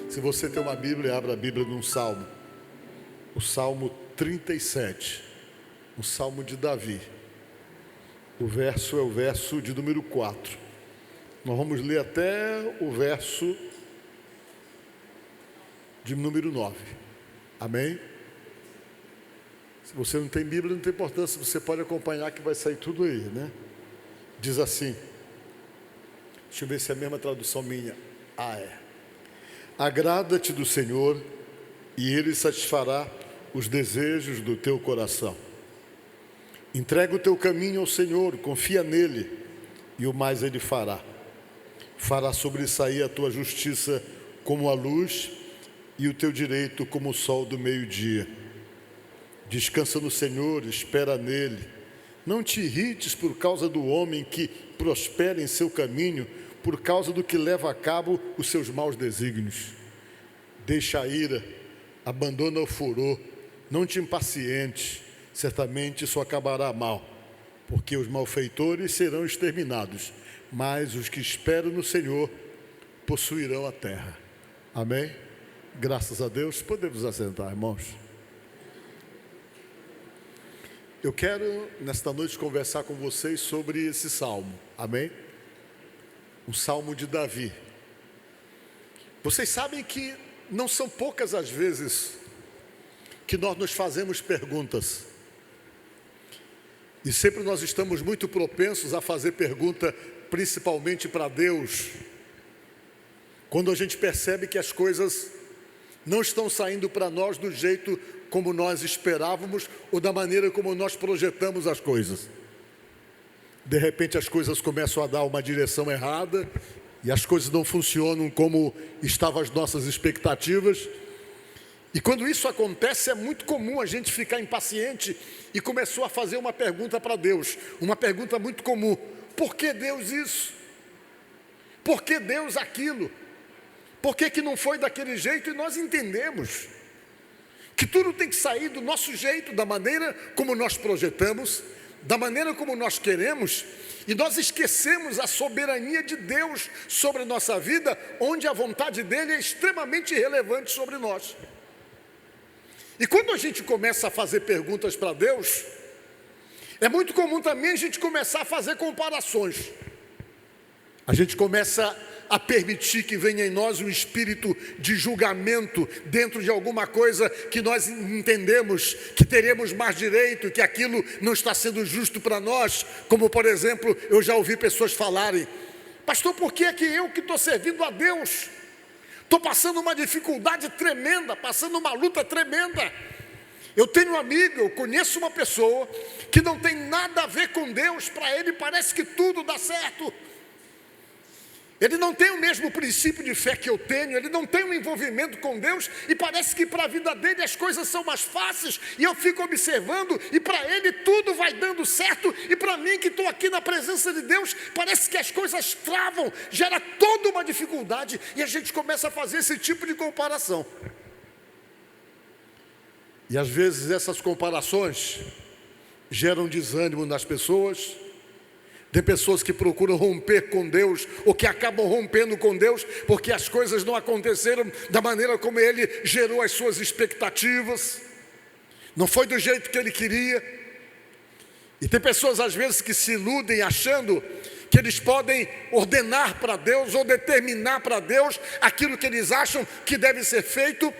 Se você tem uma Bíblia, abra a Bíblia num salmo. O Salmo 37, um salmo de Davi. O verso é o verso de número 4. Nós vamos ler até o verso de número 9. Amém? Se você não tem Bíblia, não tem importância, você pode acompanhar que vai sair tudo aí, né? Diz assim, deixa eu ver se é a mesma tradução minha. É. Agrada-te do Senhor e Ele satisfará os desejos do teu coração. Entrega o teu caminho ao Senhor, confia nele e o mais Ele fará. Fará sobressair a tua justiça como a luz e o teu direito como o sol do meio-dia. Descansa no Senhor, espera nele. Não te irrites por causa do homem que prospera em seu caminho, por causa do que leva a cabo os seus maus desígnios. Deixa a ira, abandona o furor, não te impacientes, certamente isso acabará mal, porque os malfeitores serão exterminados, mas os que esperam no Senhor possuirão a terra. Amém? Graças a Deus, podemos assentar, irmãos. Eu quero, nesta noite, conversar com vocês sobre esse salmo, amém? Um salmo de Davi. Vocês sabem que não são poucas as vezes que nós nos fazemos perguntas. E sempre nós estamos muito propensos a fazer pergunta, principalmente para Deus, quando a gente percebe que as coisas não estão saindo para nós do jeito como nós esperávamos ou da maneira como nós projetamos as coisas. De repente as coisas começam a dar uma direção errada e as coisas não funcionam como estavam as nossas expectativas. E quando isso acontece, é muito comum a gente ficar impaciente e começou a fazer uma pergunta para Deus, uma pergunta muito comum: por que Deus isso? Por que Deus aquilo? Por que não foi daquele jeito? E nós entendemos que tudo tem que sair do nosso jeito, da maneira como nós projetamos, da maneira como nós queremos, e nós esquecemos a soberania de Deus sobre a nossa vida, onde a vontade dele é extremamente relevante sobre nós. E quando a gente começa a fazer perguntas para Deus, é muito comum também a gente começar a fazer comparações. A gente começa a permitir que venha em nós um espírito de julgamento dentro de alguma coisa que nós entendemos que teremos mais direito, que aquilo não está sendo justo para nós. Como, por exemplo, eu já ouvi pessoas falarem: pastor, por que é que eu que estou servindo a Deus estou passando uma dificuldade tremenda, passando uma luta tremenda? Eu tenho um amigo, eu conheço uma pessoa que não tem nada a ver com Deus, para ele parece que tudo dá certo. Ele não tem o mesmo princípio de fé que eu tenho, ele não tem um envolvimento com Deus, e parece que para a vida dele as coisas são mais fáceis, e eu fico observando, e para ele tudo vai dando certo, e para mim que estou aqui na presença de Deus, parece que as coisas travam, gera toda uma dificuldade, e a gente começa a fazer esse tipo de comparação. E às vezes essas comparações geram desânimo nas pessoas. Tem pessoas que procuram romper com Deus, ou que acabam rompendo com Deus, porque as coisas não aconteceram da maneira como Ele gerou as suas expectativas, não foi do jeito que Ele queria. E tem pessoas às vezes que se iludem achando que eles podem ordenar para Deus, ou determinar para Deus aquilo que eles acham que deve ser feito,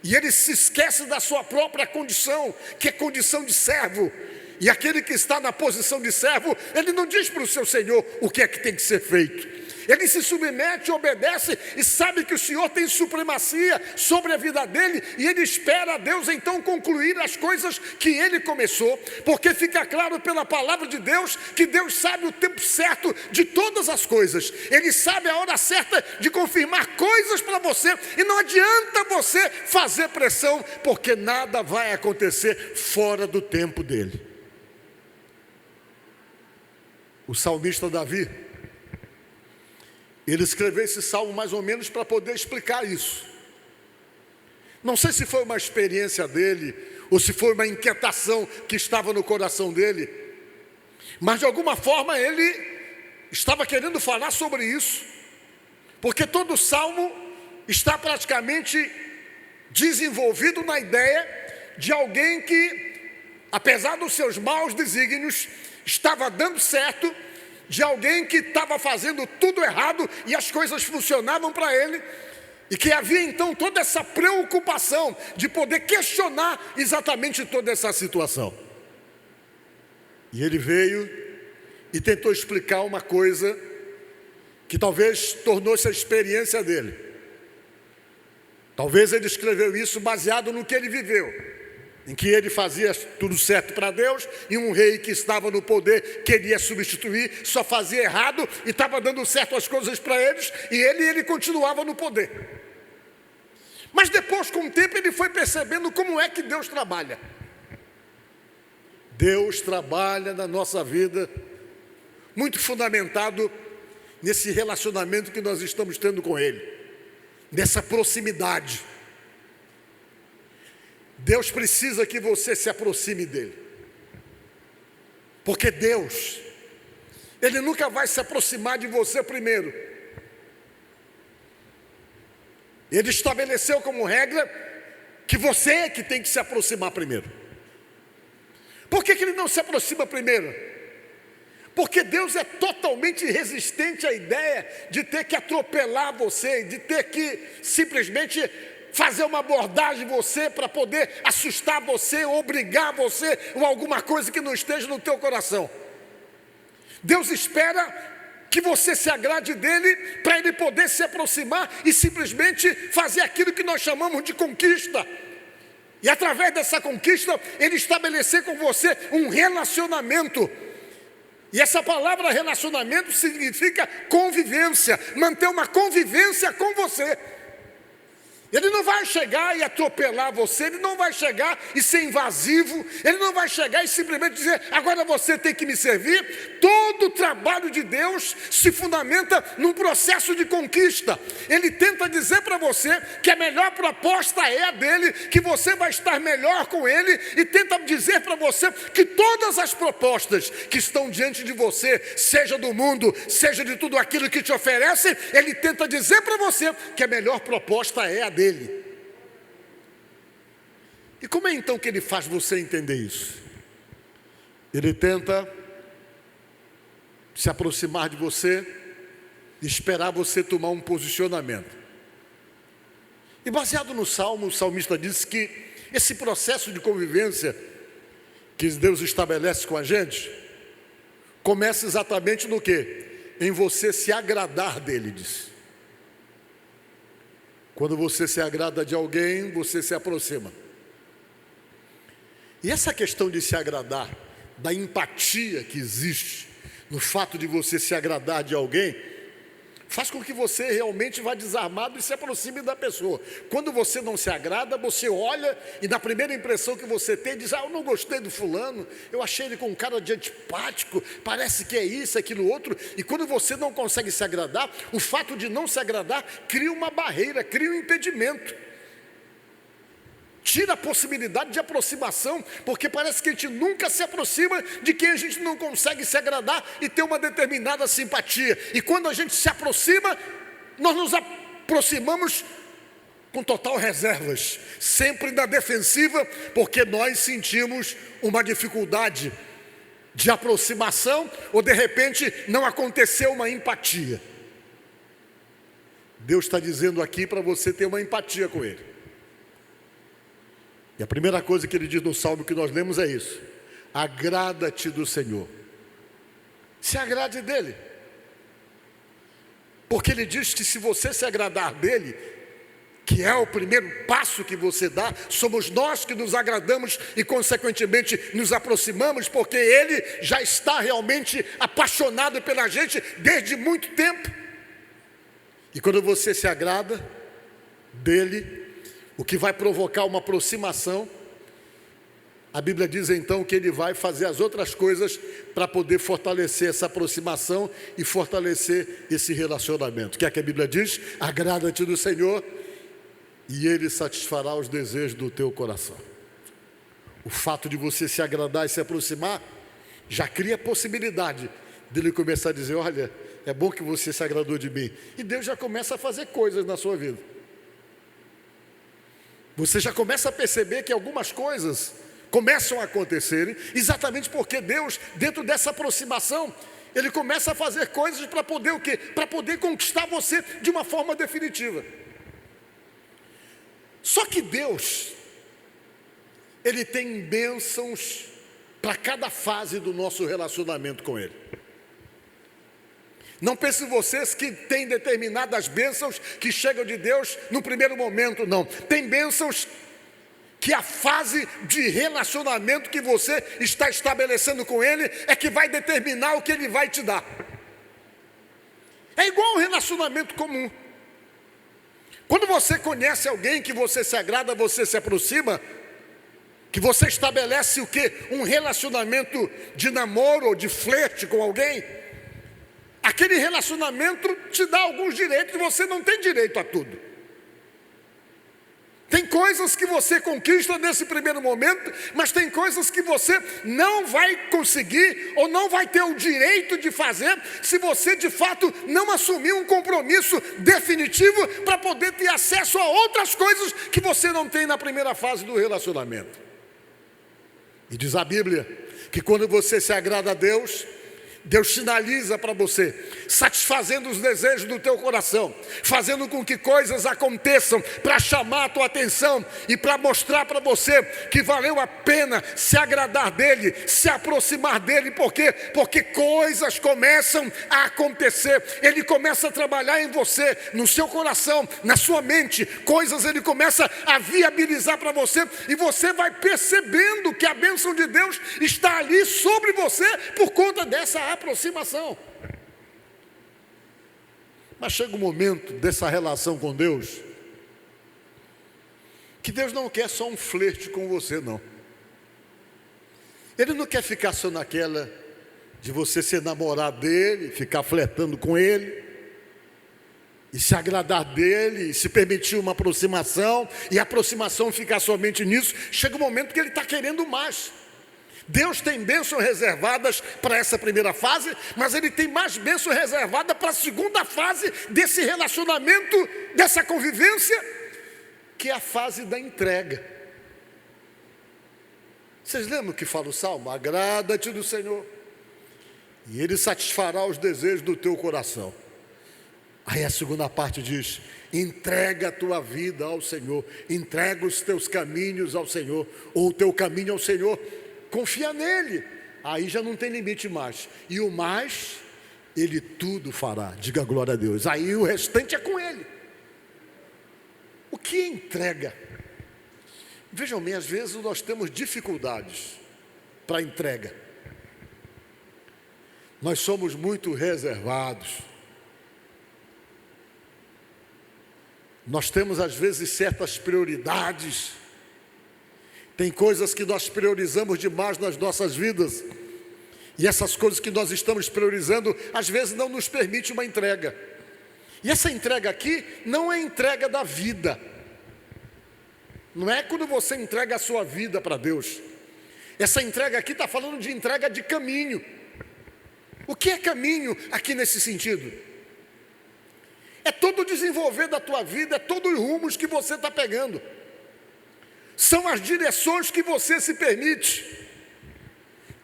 e eles se esquecem da sua própria condição, que é condição de servo. E aquele que está na posição de servo, ele não diz para o seu Senhor o que é que tem que ser feito. Ele se submete, obedece e sabe que o Senhor tem supremacia sobre a vida dele, e ele espera a Deus então concluir as coisas que ele começou, porque fica claro pela palavra de Deus que Deus sabe o tempo certo de todas as coisas. Ele sabe a hora certa de confirmar coisas para você, e não adianta você fazer pressão, porque nada vai acontecer fora do tempo dele. O salmista Davi, ele escreveu esse salmo mais ou menos para poder explicar isso. Não sei se foi uma experiência dele, ou se foi uma inquietação que estava no coração dele, mas de alguma forma ele estava querendo falar sobre isso, porque todo salmo está praticamente desenvolvido na ideia de alguém que, apesar dos seus maus desígnios, estava dando certo, de alguém que estava fazendo tudo errado e as coisas funcionavam para ele, e que havia então toda essa preocupação de poder questionar exatamente toda essa situação. E ele veio e tentou explicar uma coisa que talvez tornou-se a experiência dele. Talvez ele escreveu isso baseado no que ele viveu, em que ele fazia tudo certo para Deus, e um rei que estava no poder queria substituir, só fazia errado e estava dando certo as coisas para eles, e ele continuava no poder. Mas depois, com o tempo, ele foi percebendo como é que Deus trabalha. Deus trabalha na nossa vida, muito fundamentado nesse relacionamento que nós estamos tendo com Ele, nessa proximidade. Deus precisa que você se aproxime dEle, porque Deus, Ele nunca vai se aproximar de você primeiro. Ele estabeleceu como regra que você é que tem que se aproximar primeiro. Por que Ele não se aproxima primeiro? Porque Deus é totalmente resistente à ideia de ter que atropelar você, de ter que simplesmente fazer uma abordagem em você para poder assustar você, obrigar você ou alguma coisa que não esteja no teu coração. Deus espera que você se agrade dele para ele poder se aproximar e simplesmente fazer aquilo que nós chamamos de conquista. E através dessa conquista, ele estabelecer com você um relacionamento. E essa palavra relacionamento significa convivência, manter uma convivência com você. Ele não vai chegar e atropelar você, ele não vai chegar e ser invasivo, ele não vai chegar e simplesmente dizer, agora você tem que me servir. Todo o trabalho de Deus se fundamenta num processo de conquista. Ele tenta dizer para você que a melhor proposta é a dele, que você vai estar melhor com ele, e tenta dizer para você que todas as propostas que estão diante de você, seja do mundo, seja de tudo aquilo que te oferece, ele tenta dizer para você que a melhor proposta é a dele. E como é então que ele faz você entender isso? Ele tenta se aproximar de você e esperar você tomar um posicionamento. E baseado no Salmo, o salmista diz que esse processo de convivência que Deus estabelece com a gente começa exatamente no quê? Em você se agradar dele, diz. Quando você se agrada de alguém, você se aproxima. E essa questão de se agradar, da empatia que existe no fato de você se agradar de alguém, faz com que você realmente vá desarmado e se aproxime da pessoa. Quando você não se agrada, você olha e na primeira impressão que você tem, diz, eu não gostei do fulano, eu achei ele com um cara de antipático, parece que é isso, aquilo, outro. E quando você não consegue se agradar, o fato de não se agradar cria uma barreira, cria um impedimento. Tira a possibilidade de aproximação, porque parece que a gente nunca se aproxima de quem a gente não consegue se agradar e ter uma determinada simpatia. E quando a gente se aproxima, nós nos aproximamos com total reservas, sempre na defensiva, porque nós sentimos uma dificuldade de aproximação, ou de repente não aconteceu uma empatia. Deus está dizendo aqui para você ter uma empatia com Ele. E a primeira coisa que ele diz no Salmo que nós lemos é isso: agrada-te do Senhor. Se agrade dele. Porque ele diz que se você se agradar dele, que é o primeiro passo que você dá, somos nós que nos agradamos e consequentemente nos aproximamos, porque ele já está realmente apaixonado pela gente desde muito tempo. E quando você se agrada dele, o que vai provocar uma aproximação, a Bíblia diz então que ele vai fazer as outras coisas para poder fortalecer essa aproximação e fortalecer esse relacionamento. O que é que a Bíblia diz? Agrada-te do Senhor e Ele satisfará os desejos do teu coração. O fato de você se agradar e se aproximar já cria a possibilidade dele começar a dizer, olha, é bom que você se agradou de mim. E Deus já começa a fazer coisas na sua vida. Você já começa a perceber que algumas coisas começam a acontecerem, exatamente porque Deus, dentro dessa aproximação, Ele começa a fazer coisas para poder o quê? Para poder conquistar você de uma forma definitiva. Só que Deus, Ele tem bênçãos para cada fase do nosso relacionamento com Ele. Não pensem vocês que tem determinadas bênçãos que chegam de Deus no primeiro momento, não. Tem bênçãos que a fase de relacionamento que você está estabelecendo com Ele é que vai determinar o que Ele vai te dar. É igual um relacionamento comum. Quando você conhece alguém que você se agrada, você se aproxima, que você estabelece o quê? Um relacionamento de namoro ou de flerte com alguém, aquele relacionamento te dá alguns direitos e você não tem direito a tudo. Tem coisas que você conquista nesse primeiro momento, mas tem coisas que você não vai conseguir ou não vai ter o direito de fazer se você de fato não assumir um compromisso definitivo para poder ter acesso a outras coisas que você não tem na primeira fase do relacionamento. E diz a Bíblia que quando você se agrada a Deus, Deus sinaliza para você, satisfazendo os desejos do teu coração, fazendo com que coisas aconteçam para chamar a tua atenção e para mostrar para você que valeu a pena se agradar dele, se aproximar dele. Por quê? Porque coisas começam a acontecer. Ele começa a trabalhar em você, no seu coração, na sua mente. Coisas ele começa a viabilizar para você e você vai percebendo que a bênção de Deus está ali sobre você por conta dessa aproximação. Mas chega um momento dessa relação com Deus que Deus não quer só um flerte com você, não. Ele não quer ficar só naquela de você ser namorado dele, ficar flertando com ele e se agradar dele, e se permitir uma aproximação, e a aproximação ficar somente nisso. Chega um momento que ele está querendo mais. Deus tem bênçãos reservadas para essa primeira fase, mas Ele tem mais bênçãos reservadas para a segunda fase desse relacionamento, dessa convivência, que é a fase da entrega. Vocês lembram que fala o Salmo? Agrada-te do Senhor, e Ele satisfará os desejos do teu coração. Aí a segunda parte diz: entrega a tua vida ao Senhor, entrega os teus caminhos ao Senhor, ou o teu caminho ao Senhor. Confia nele, aí já não tem limite mais. E o mais, ele tudo fará. Diga glória a Deus. Aí o restante é com ele. O que é entrega? Vejam bem, às vezes nós temos dificuldades para entrega. Nós somos muito reservados. Nós temos às vezes certas prioridades. Tem coisas que nós priorizamos demais nas nossas vidas, e essas coisas que nós estamos priorizando, às vezes não nos permite uma entrega. E essa entrega aqui não é entrega da vida. Não é quando você entrega a sua vida para Deus. Essa entrega aqui está falando de entrega de caminho. O que é caminho aqui nesse sentido? É todo o desenvolver da tua vida, é todos os rumos que você está pegando. São as direções que você se permite.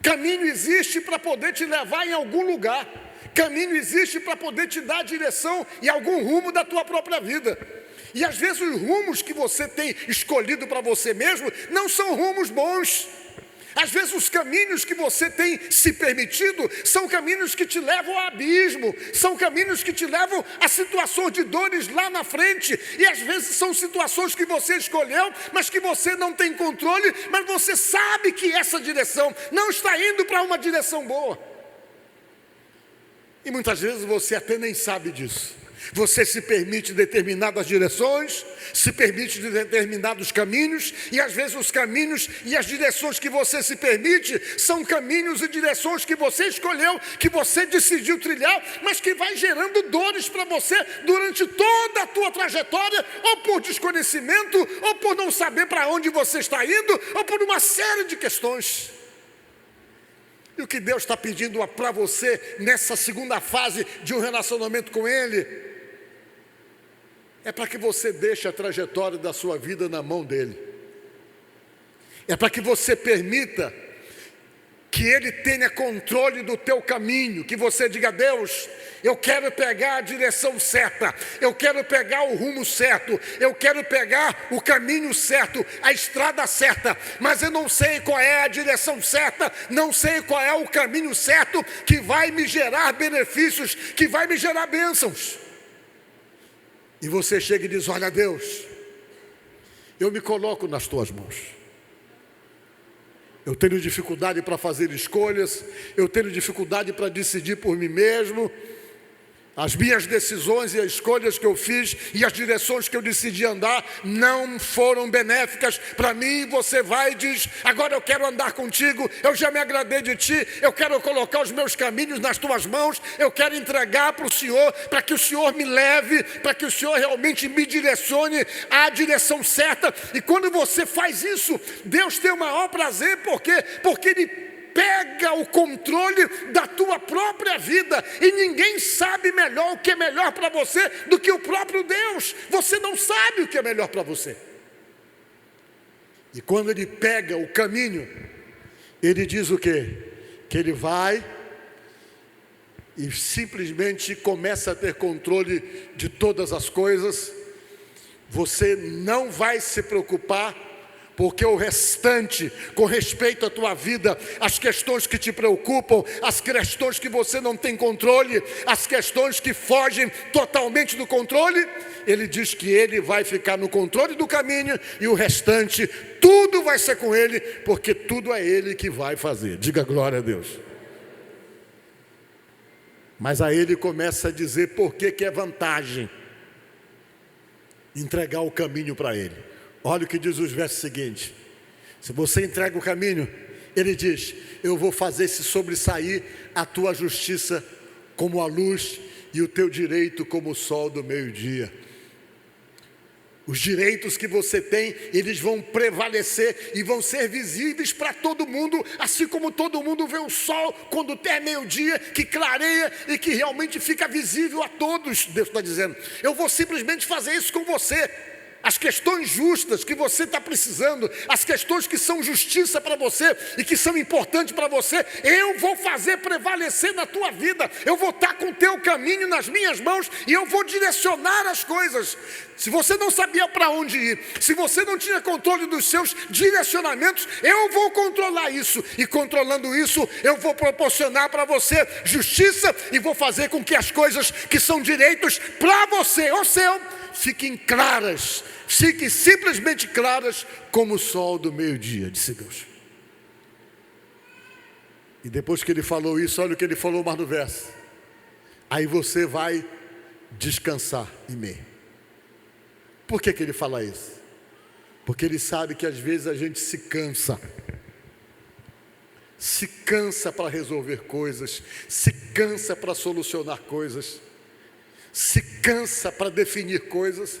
Caminho existe para poder te levar em algum lugar. Caminho existe para poder te dar direção em algum rumo da tua própria vida. E às vezes os rumos que você tem escolhido para você mesmo não são rumos bons. Às vezes os caminhos que você tem se permitido são caminhos que te levam ao abismo, são caminhos que te levam a situações de dores lá na frente, e às vezes são situações que você escolheu, mas que você não tem controle, mas você sabe que essa direção não está indo para uma direção boa. E muitas vezes você até nem sabe disso. Você se permite determinadas direções, se permite determinados caminhos, e às vezes os caminhos e as direções que você se permite são caminhos e direções que você escolheu, que você decidiu trilhar, mas que vai gerando dores para você durante toda a tua trajetória, ou por desconhecimento, ou por não saber para onde você está indo, ou por uma série de questões. E o que Deus está pedindo para você nessa segunda fase de um relacionamento com Ele é para que você deixe a trajetória da sua vida na mão dele. É para que você permita que ele tenha controle do teu caminho, que você diga: Deus, eu quero pegar a direção certa, eu quero pegar o rumo certo, eu quero pegar o caminho certo, a estrada certa, mas eu não sei qual é a direção certa, não sei qual é o caminho certo que vai me gerar benefícios, que vai me gerar bênçãos. E você chega e diz: olha, Deus, eu me coloco nas tuas mãos. Eu tenho dificuldade para fazer escolhas, eu tenho dificuldade para decidir por mim mesmo. As minhas decisões e as escolhas que eu fiz e as direções que eu decidi andar não foram benéficas para mim. Você vai e diz: agora eu quero andar contigo, eu já me agradei de ti, eu quero colocar os meus caminhos nas tuas mãos, eu quero entregar para o Senhor, para que o Senhor me leve, para que o Senhor realmente me direcione à direção certa. E quando você faz isso, Deus tem o maior prazer, porque Ele pega o controle da tua própria vida, e ninguém sabe melhor o que é melhor para você do que o próprio Deus. Você não sabe o que é melhor para você. E quando Ele pega o caminho, Ele diz o quê? Que Ele vai e simplesmente começa a ter controle de todas as coisas. Você não vai se preocupar, porque o restante, com respeito à tua vida, as questões que te preocupam, as questões que você não tem controle, as questões que fogem totalmente do controle, Ele diz que Ele vai ficar no controle do caminho, e o restante, tudo vai ser com Ele, porque tudo é Ele que vai fazer. Diga glória a Deus. Mas aí Ele começa a dizer por que é vantagem entregar o caminho para Ele. Olha o que diz os versos seguintes. Se você entrega o caminho, Ele diz: eu vou fazer se sobressair a tua justiça como a luz, e o teu direito como o sol do meio-dia. Os direitos que você tem, eles vão prevalecer e vão ser visíveis para todo mundo, assim como todo mundo vê o sol quando é meio-dia, que clareia e que realmente fica visível a todos. Deus está dizendo: eu vou simplesmente fazer isso com você. As questões justas que você está precisando, as questões que são justiça para você e que são importantes para você, eu vou fazer prevalecer na tua vida. Eu vou estar com o teu caminho nas minhas mãos e eu vou direcionar as coisas. Se você não sabia para onde ir, se você não tinha controle dos seus direcionamentos, eu vou controlar isso. E controlando isso, eu vou proporcionar para você justiça e vou fazer com que as coisas que são direitos para você, ou seu, fiquem claras, fiquem simplesmente claras como o sol do meio-dia, disse Deus. E depois que Ele falou isso, olha o que Ele falou mais no verso: aí você vai descansar em mim. Por que Ele fala isso? Porque Ele sabe que às vezes a gente se cansa para resolver coisas, se cansa para solucionar coisas, se cansa para definir coisas.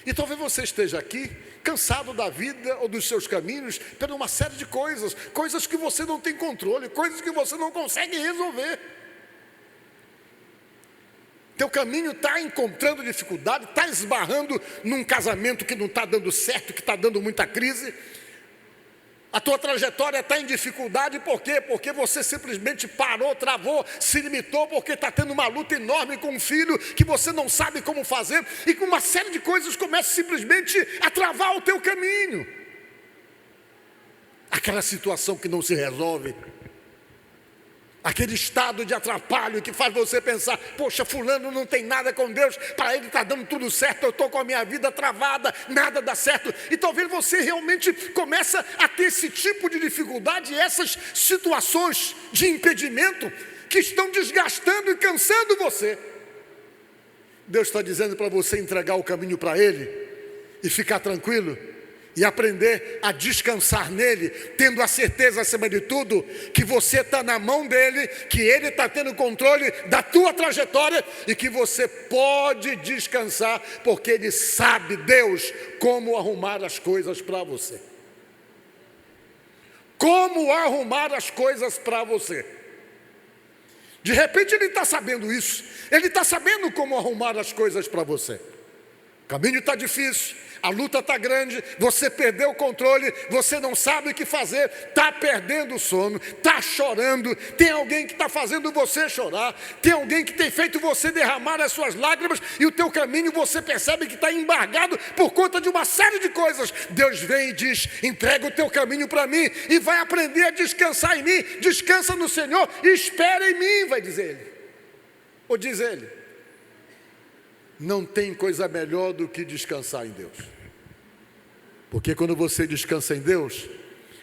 E talvez você esteja aqui cansado da vida ou dos seus caminhos por uma série de coisas que você não tem controle, coisas que você não consegue resolver. Teu caminho está encontrando dificuldade, está esbarrando num casamento que não está dando certo, que está dando muita crise. A tua trajetória está em dificuldade, por quê? Porque você simplesmente parou, travou, se limitou, porque está tendo uma luta enorme com um filho que você não sabe como fazer, e com uma série de coisas começa simplesmente a travar o teu caminho. Aquela situação que não se resolve, aquele estado de atrapalho que faz você pensar: poxa, fulano não tem nada com Deus, para ele está dando tudo certo, eu estou com a minha vida travada, nada dá certo. E talvez você realmente começa a ter esse tipo de dificuldade, essas situações de impedimento que estão desgastando e cansando você. Deus está dizendo para você entregar o caminho para Ele e ficar tranquilo, e aprender a descansar nele, tendo a certeza acima de tudo que você está na mão dele, que ele está tendo controle da tua trajetória e que você pode descansar, porque ele sabe, Deus, como arrumar as coisas para você. Como arrumar as coisas para você. De repente ele está sabendo isso, ele está sabendo como arrumar as coisas para você. caminho está difícil, a luta está grande, você perdeu o controle, você não sabe o que fazer, está perdendo o sono, está chorando, tem alguém que está fazendo você chorar, tem alguém que tem feito você derramar as suas lágrimas, e o teu caminho você percebe que está embargado por conta de uma série de coisas. Deus vem e diz: entrega o teu caminho para mim, e vai aprender a descansar em mim. Descansa no Senhor e espera em mim, vai dizer ele. Ou diz ele: não tem coisa melhor do que descansar em Deus. Porque quando você descansa em Deus,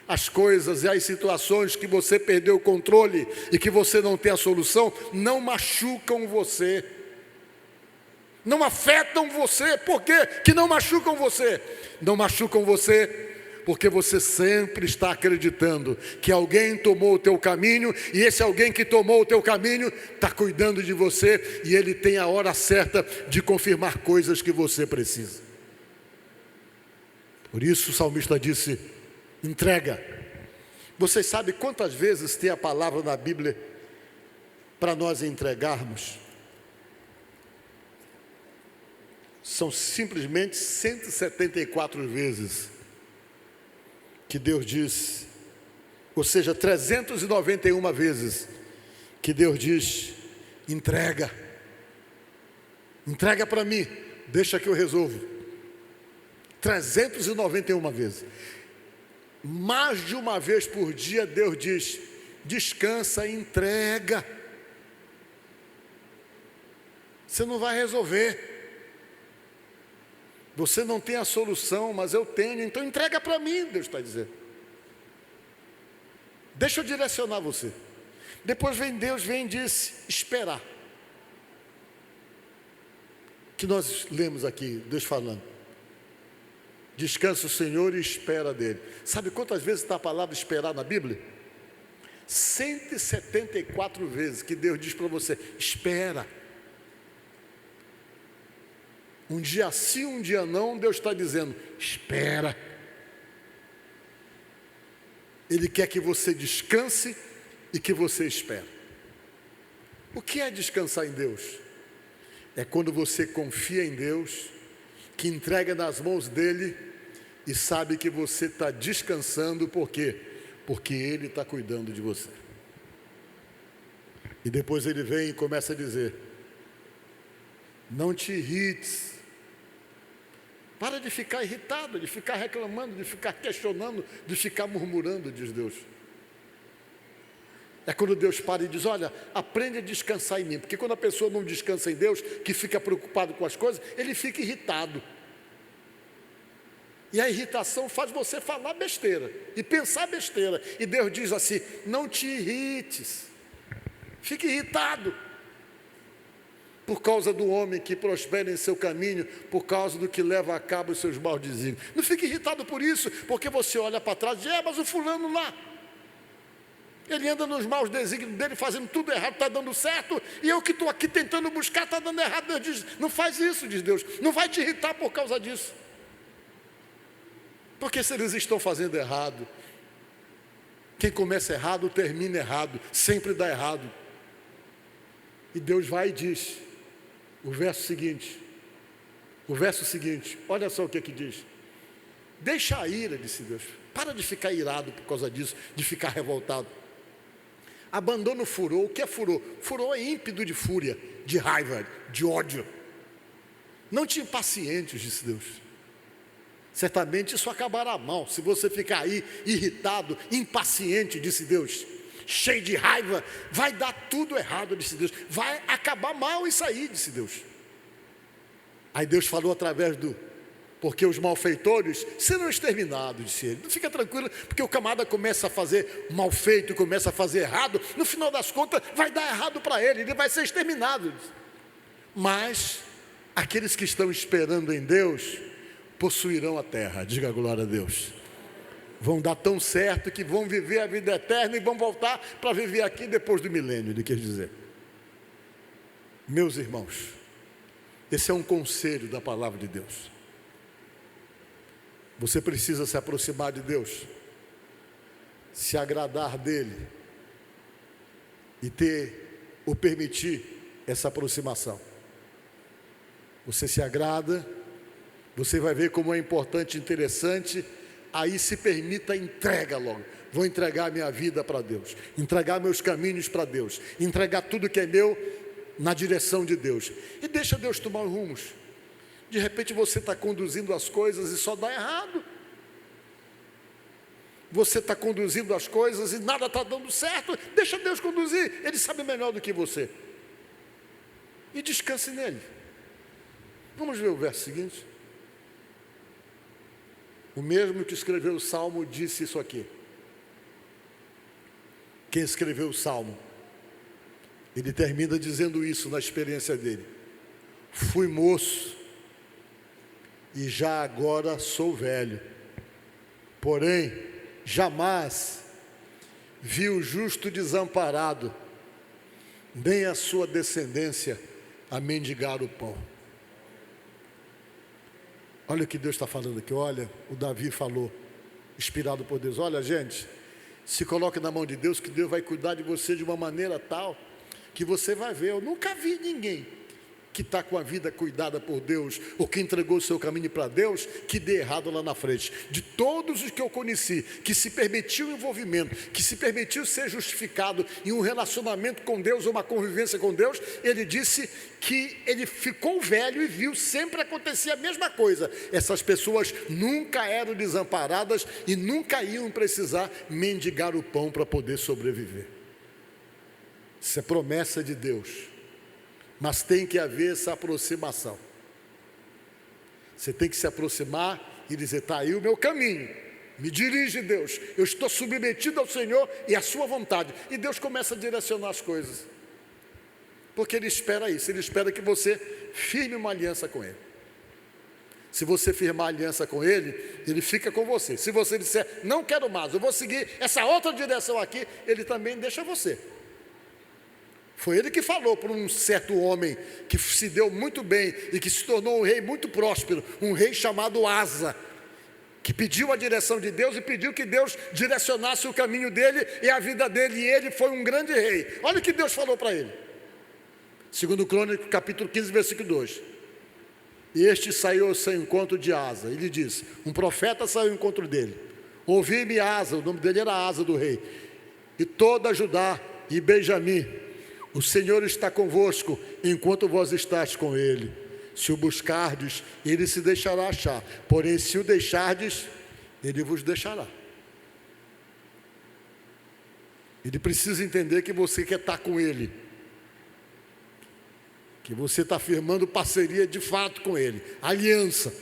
as coisas e as situações que você perdeu o controle e que você não tem a solução, não machucam você, não afetam você. Por quê que não machucam você? Não machucam você porque você sempre está acreditando que alguém tomou o teu caminho, e esse alguém que tomou o teu caminho está cuidando de você, e ele tem a hora certa de confirmar coisas que você precisa. Por isso o salmista disse: entrega. Vocês sabem quantas vezes tem a palavra na Bíblia para nós entregarmos? São simplesmente 174 vezes que Deus diz, ou seja, 391 vezes que Deus diz: entrega, entrega para mim, deixa que eu resolvo. 391 vezes. Mais de uma vez por dia Deus diz: descansa e entrega. Você não vai resolver, você não tem a solução, mas eu tenho, então entrega para mim, Deus está dizendo. Deixa eu direcionar você. Depois Deus vem e diz: esperar. Que nós lemos aqui, Deus falando: descansa o Senhor e espera dele. Sabe quantas vezes está a palavra esperar na Bíblia? 174 vezes que Deus diz para você: espera. Um dia sim, um dia não, Deus está dizendo: espera. Ele quer que você descanse e que você espere. O que é descansar em Deus? É quando você confia em Deus, que entrega nas mãos dele e sabe que você está descansando. Por quê? Porque ele está cuidando de você. E depois ele vem e começa a dizer: não te irrites. Para de ficar irritado, de ficar reclamando, de ficar questionando, de ficar murmurando, diz Deus. É quando Deus para e diz: olha, aprende a descansar em mim. Porque quando a pessoa não descansa em Deus, que fica preocupado com as coisas, ele fica irritado. E a irritação faz você falar besteira e pensar besteira. E Deus diz assim: não te irrites, fique irritado por causa do homem que prospera em seu caminho, por causa do que leva a cabo os seus maus desígnios. Não fique irritado por isso, porque você olha para trás e diz: mas o fulano lá, ele anda nos maus desígnios dele, fazendo tudo errado, está dando certo, e eu que estou aqui tentando buscar, está dando errado. Deus diz: não faz isso, diz Deus, não vai te irritar por causa disso. Porque se eles estão fazendo errado, quem começa errado, termina errado, sempre dá errado. E Deus vai e diz, o verso seguinte, olha só o que diz: deixa a ira, disse Deus, para de ficar irado por causa disso, de ficar revoltado. Abandona o furor. O que é furor? Furor é ímpeto de fúria, de raiva, de ódio. Não te impacientes, disse Deus. Certamente isso acabará mal, se você ficar aí irritado, impaciente, disse Deus, cheio de raiva, vai dar tudo errado, disse Deus, vai acabar mal isso aí, disse Deus. Aí Deus falou através porque os malfeitores serão exterminados, disse ele. Não fica tranquilo, porque o camarada começa a fazer mal feito, começa a fazer errado, no final das contas vai dar errado para ele vai ser exterminado. Mas aqueles que estão esperando em Deus possuirão a terra, diga glória a Deus. Vão dar tão certo que vão viver a vida eterna e vão voltar para viver aqui depois do milênio, ele quer dizer. Meus irmãos, esse é um conselho da palavra de Deus. Você precisa se aproximar de Deus, se agradar dele e ter ou permitir essa aproximação. Você se agrada Você vai ver como é importante e interessante. Aí se permita, entrega logo. Vou entregar minha vida para Deus, entregar meus caminhos para Deus, entregar tudo que é meu na direção de Deus. E deixa Deus tomar os rumos. De repente você está conduzindo as coisas e só dá errado. Você está conduzindo as coisas e nada está dando certo. Deixa Deus conduzir, Ele sabe melhor do que você. E descanse nele. Vamos ver o verso seguinte. O mesmo que escreveu o Salmo disse isso aqui. Quem escreveu o Salmo, ele termina dizendo isso na experiência dele. Fui moço e já agora sou velho. Porém, jamais vi o justo desamparado, nem a sua descendência a mendigar o pão. Olha o que Deus está falando aqui. Olha, o Davi falou, inspirado por Deus. Olha, gente, se coloque na mão de Deus, que Deus vai cuidar de você de uma maneira tal que você vai ver. Eu nunca vi ninguém que está com a vida cuidada por Deus, ou que entregou o seu caminho para Deus, que dê errado lá na frente. De todos os que eu conheci, que se permitiu o envolvimento, que se permitiu ser justificado em um relacionamento com Deus, ou uma convivência com Deus, ele disse que ele ficou velho e viu sempre acontecer a mesma coisa. Essas pessoas nunca eram desamparadas e nunca iam precisar mendigar o pão para poder sobreviver. Isso é promessa de Deus. Mas tem que haver essa aproximação. Você tem que se aproximar e dizer, está aí o meu caminho, me dirige Deus, eu estou submetido ao Senhor e à sua vontade. E Deus começa a direcionar as coisas, porque Ele espera isso, Ele espera que você firme uma aliança com Ele. Se você firmar aliança com Ele, Ele fica com você. Se você disser, não quero mais, eu vou seguir essa outra direção aqui, Ele também deixa você. Foi Ele que falou para um certo homem que se deu muito bem e que se tornou um rei muito próspero, um rei chamado Asa, que pediu a direção de Deus e pediu que Deus direcionasse o caminho dele e a vida dele, e ele foi um grande rei. Olha o que Deus falou para ele. 2 Crônicas, capítulo 15, versículo 2. E este saiu ao seu encontro de Asa. Ele diz, um profeta saiu ao encontro dele. Ouvi-me Asa, o nome dele era Asa do rei, e toda Judá e Benjamim. O Senhor está convosco, enquanto vós estáis com Ele. Se o buscardes, Ele se deixará achar. Porém, se o deixardes, Ele vos deixará. Ele precisa entender que você quer estar com Ele, que você está firmando parceria de fato com Ele, aliança.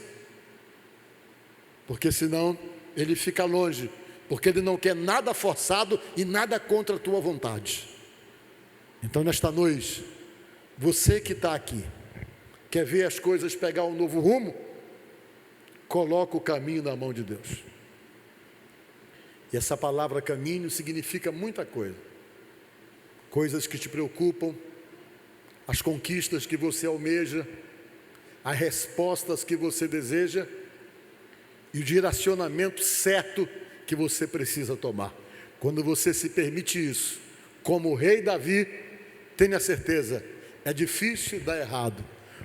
Porque senão, Ele fica longe, porque Ele não quer nada forçado e nada contra a tua vontade. Então, nesta noite, você que está aqui, quer ver as coisas pegar um novo rumo? Coloca o caminho na mão de Deus. E essa palavra caminho significa muita coisa. Coisas que te preocupam, as conquistas que você almeja, as respostas que você deseja e o direcionamento certo que você precisa tomar. Quando você se permite isso, como o rei Davi, tenha certeza, é difícil dar errado,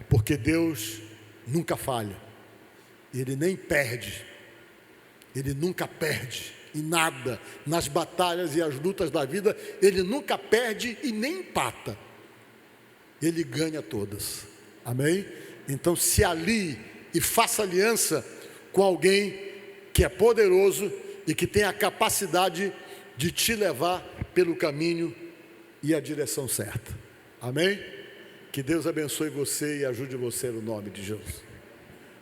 porque Deus nunca falha, Ele nem perde, Ele nunca perde em nada, nas batalhas e as lutas da vida, Ele nunca perde e nem empata, Ele ganha todas, amém? Então se alie e faça aliança com alguém que é poderoso e que tem a capacidade de te levar pelo caminho e a direção certa, amém? Que Deus abençoe você e ajude você no nome de Jesus.